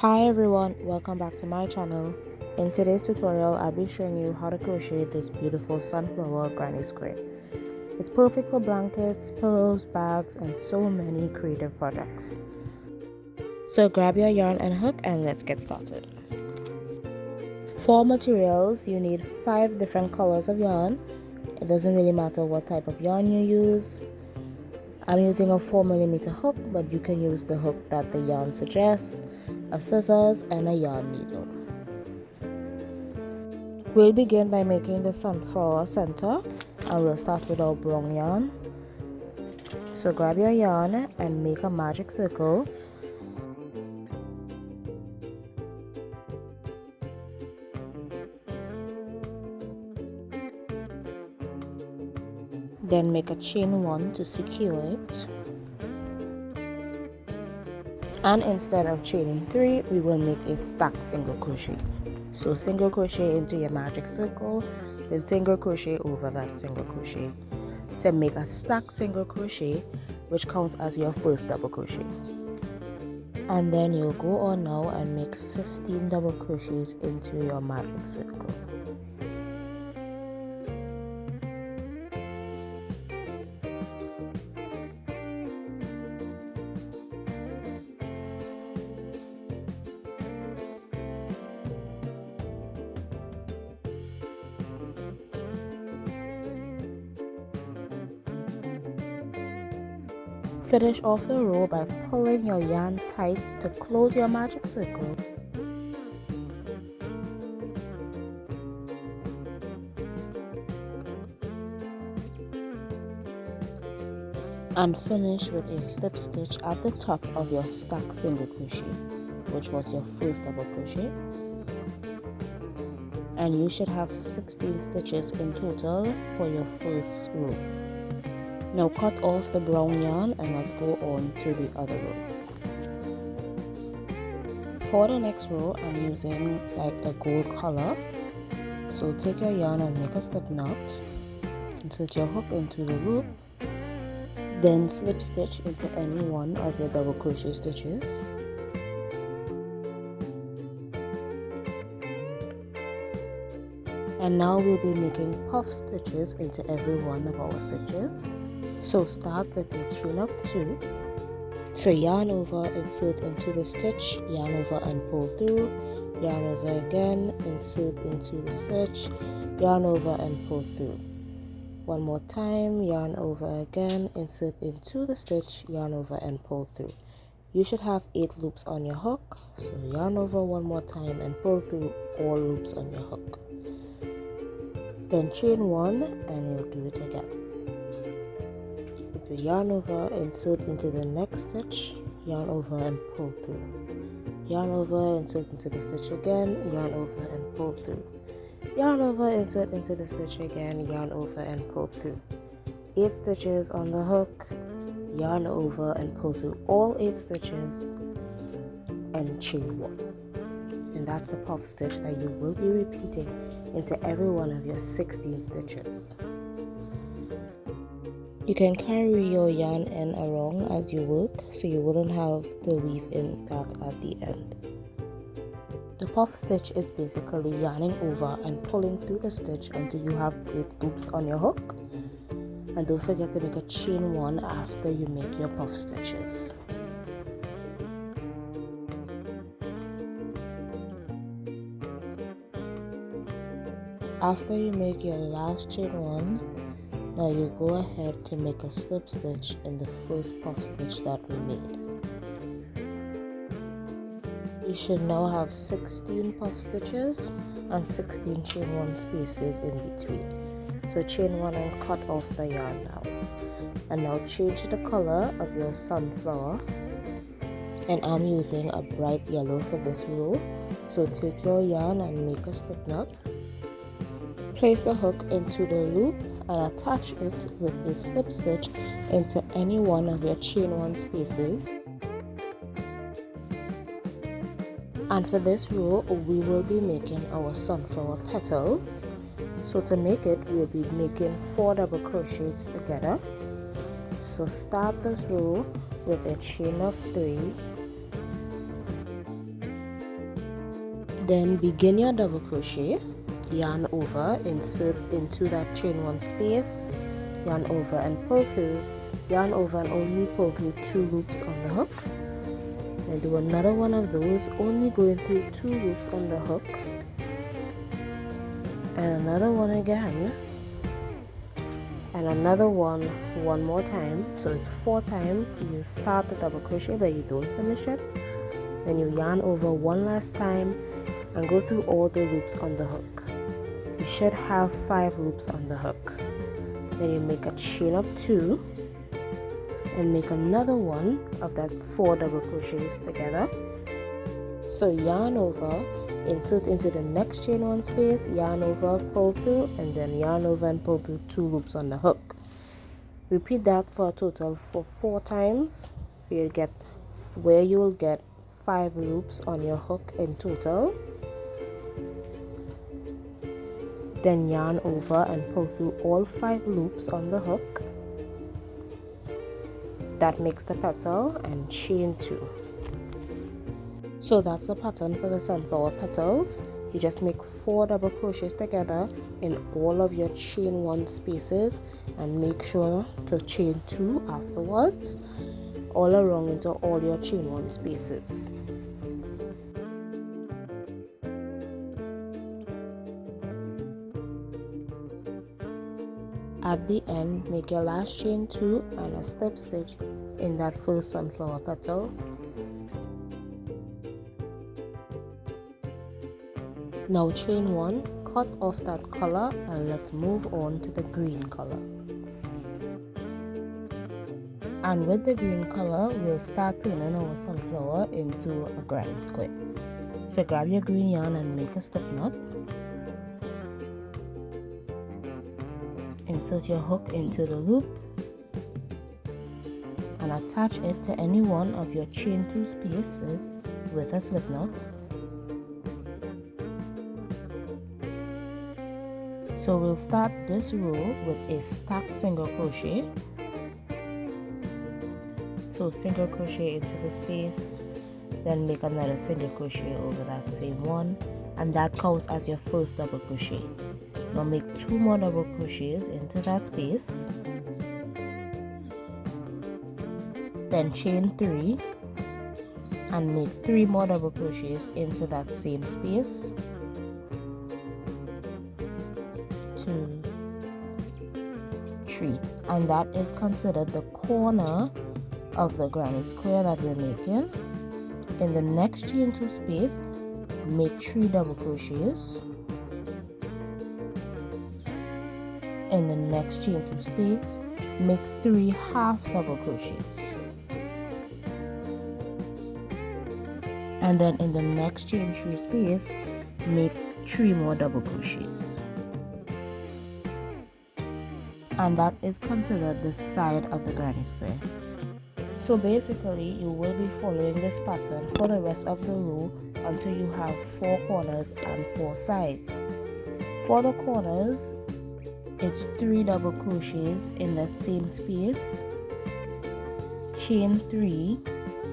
Hi everyone, welcome back to my channel. In today's tutorial, I'll be showing you how to crochet this beautiful sunflower granny square. It's perfect for blankets, pillows, bags, and so many creative projects. So grab your yarn and hook and let's get started. For materials, you need 5 different colors of yarn. It doesn't really matter what type of yarn you use. I'm using a 4mm hook, but you can use the hook that the yarn suggests, a scissors, and a yarn needle. We'll begin by making the sunflower center, and we'll start with our brown yarn. So grab your yarn and make a magic circle. Then make a chain 1 to secure it. And instead of chaining 3, we will make a stacked single crochet. So single crochet into your magic circle, then single crochet over that single crochet to make a stacked single crochet, which counts as your first double crochet. And then you'll go on now and make 15 double crochets into your magic circle. Finish off the row by pulling your yarn tight to close your magic circle. And finish with a slip stitch at the top of your stacked single crochet, which was your first double crochet. And you should have 16 stitches in total for your first row. Now cut off the brown yarn and let's go on to the other row. For the next row, I'm using like a gold color. So take your yarn and make a slip knot. Insert your hook into the loop. Then slip stitch into any one of your double crochet stitches. And now we'll be making puff stitches into every one of our stitches. So start with a chain of 2. So yarn over, insert into the stitch, yarn over and pull through, yarn over again, insert into the stitch, yarn over and pull through. One more time, yarn over again, insert into the stitch, yarn over and pull through. You should have 8 loops on your hook, so yarn over one more time and pull through all loops on your hook. Then chain 1 and you'll do it again. It's a yarn over, insert into the next stitch, yarn over and pull through. Yarn over, insert into the stitch again, yarn over and pull through. Yarn over, insert into the stitch again, yarn over and pull through. 8 stitches on the hook, yarn over and pull through all 8 stitches and chain 1. And that's the puff stitch that you will be repeating into every one of your 16 stitches. You can carry your yarn in along as you work, so you wouldn't have the weave in part at the end. The puff stitch is basically yarning over and pulling through the stitch until you have 8 loops on your hook. And don't forget to make a chain 1 after you make your puff stitches. After you make your last chain 1, now you go ahead to make a slip stitch in the first puff stitch that we made. You should now have 16 puff stitches and 16 chain 1 spaces in between. So chain 1 and cut off the yarn now. And now change the color of your sunflower. And I'm using a bright yellow for this row. So take your yarn and make a slip knot. Place the hook into the loop and attach it with a slip stitch into any one of your chain 1 spaces. And for this row, we will be making our sunflower petals. So to make it, we'll be making 4 double crochets together. So start this row with a chain of 3. Then begin your double crochet, yarn over, insert into that chain 1 space, yarn over and pull through, yarn over and only pull through 2 loops on the hook. Then do another one of those, only going through 2 loops on the hook, and another one again, and another one more time. So it's 4 times. You start the double crochet but you don't finish it. Then you yarn over one last time and go through all the loops on the hook. You should have 5 loops on the hook. Then you make a chain of 2 and make another one of that 4 double crochets together. So yarn over, insert into the next chain 1 space, yarn over, pull through, and then yarn over and pull through 2 loops on the hook. Repeat that for a total for 4 times. Where you will get 5 loops on your hook in total. Then yarn over and pull through all 5 loops on the hook. That makes the petal, and chain 2. So that's the pattern for the sunflower petals. You just make 4 double crochets together in all of your chain 1 spaces, and make sure to chain 2 afterwards all around into all your chain 1 spaces. At the end, make your last chain 2 and a slip stitch in that first sunflower petal. Now chain 1, cut off that color, and let's move on to the green color. And with the green color, we'll start turning our sunflower into a granny square. So grab your green yarn and make a slip knot. Insert your hook into the loop and attach it to any one of your chain 2 spaces with a slip knot. So we'll start this row with a stacked single crochet. So single crochet into the space, then make another single crochet over that same one, and that counts as your first double crochet. Now make 2 more double crochets into that space, then chain 3 and make 3 more double crochets into that same space. 2, 3, and that is considered the corner of the granny square that we're making. In the next chain 2 space, make 3 double crochets. In the next chain 2 space, make 3 half double crochets. And then in the next chain 3 space, make 3 more double crochets. And that is considered the side of the granny square. So basically, you will be following this pattern for the rest of the row until you have 4 corners and 4 sides. For the corners, it's 3 double crochets in that same space, chain 3,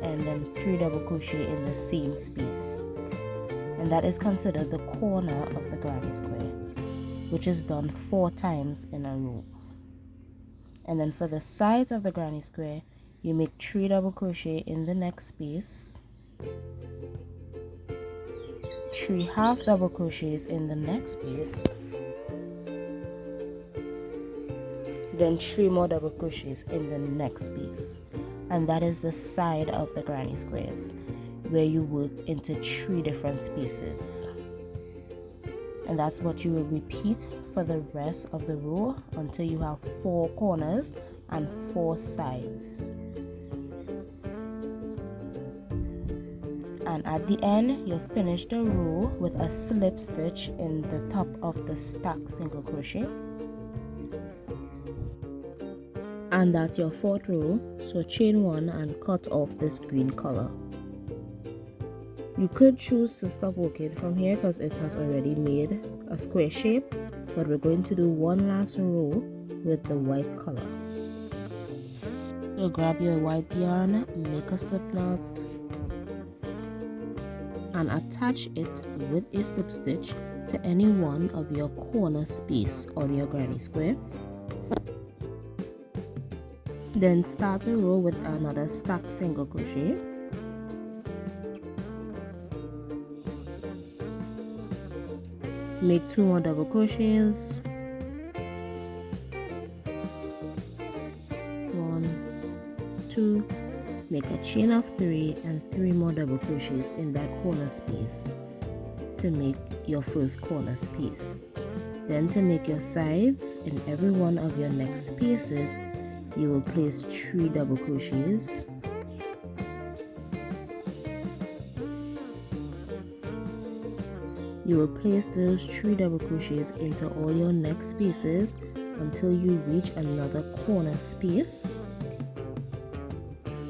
and then 3 double crochet in the same space. And that is considered the corner of the granny square, which is done 4 times in a row. And then for the sides of the granny square, you make 3 double crochet in the next space, 3 half double crochets in the next space, then 3 more double crochets in the next space. And that is the side of the granny squares, where you work into 3 different spaces. And that's what you will repeat for the rest of the row until you have 4 corners and 4 sides. And at the end, you'll finish the row with a slip stitch in the top of the stacked single crochet. And that's your 4th row. So chain 1 and cut off this green color. You could choose to stop working from here because it has already made a square shape, but we're going to do one last row with the white color. So grab your white yarn, make a slip knot, and attach it with a slip stitch to any one of your corner space on your granny square. Then start the row with another stacked single crochet. Make 2 more double crochets. 1, 2, make a chain of 3 and 3 more double crochets in that corner space to make your first corner space. Then to make your sides, in every one of your next spaces you will place 3 double crochets. You will place those 3 double crochets into all your next spaces until you reach another corner space.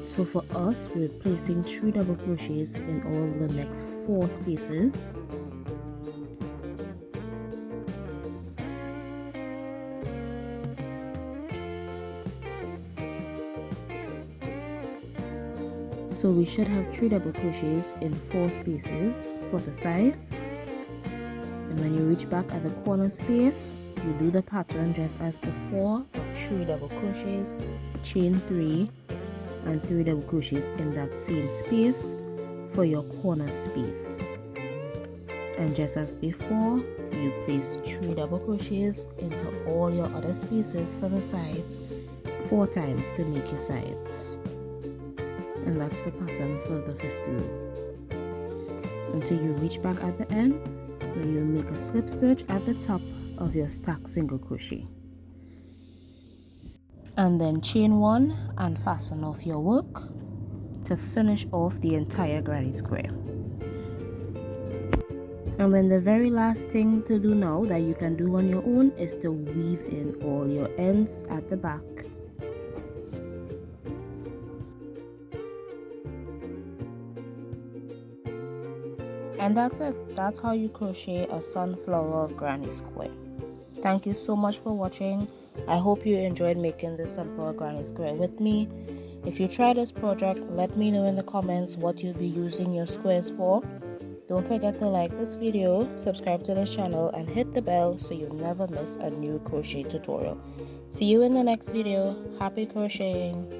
So for us, we're placing 3 double crochets in all the next 4 spaces. So we should have 3 double crochets in 4 spaces for the sides. And when you reach back at the corner space, you do the pattern just as before of 3 double crochets, chain 3 and 3 double crochets in that same space for your corner space. And just as before, you place 3 double crochets into all your other spaces for the sides 4 times to make your sides. And that's the pattern for the 5th row until you reach back at the end, where you make a slip stitch at the top of your stacked single crochet, and then chain 1 and fasten off your work to finish off the entire granny square. And then the very last thing to do now that you can do on your own is to weave in all your ends at the back. And that's it. That's how you crochet a sunflower granny square. Thank you so much for watching. I hope you enjoyed making this sunflower granny square with me. If you try this project, let me know in the comments what you'll be using your squares for. Don't forget to like this video, subscribe to this channel, and hit the bell so you never miss a new crochet tutorial. See you in the next video. Happy crocheting!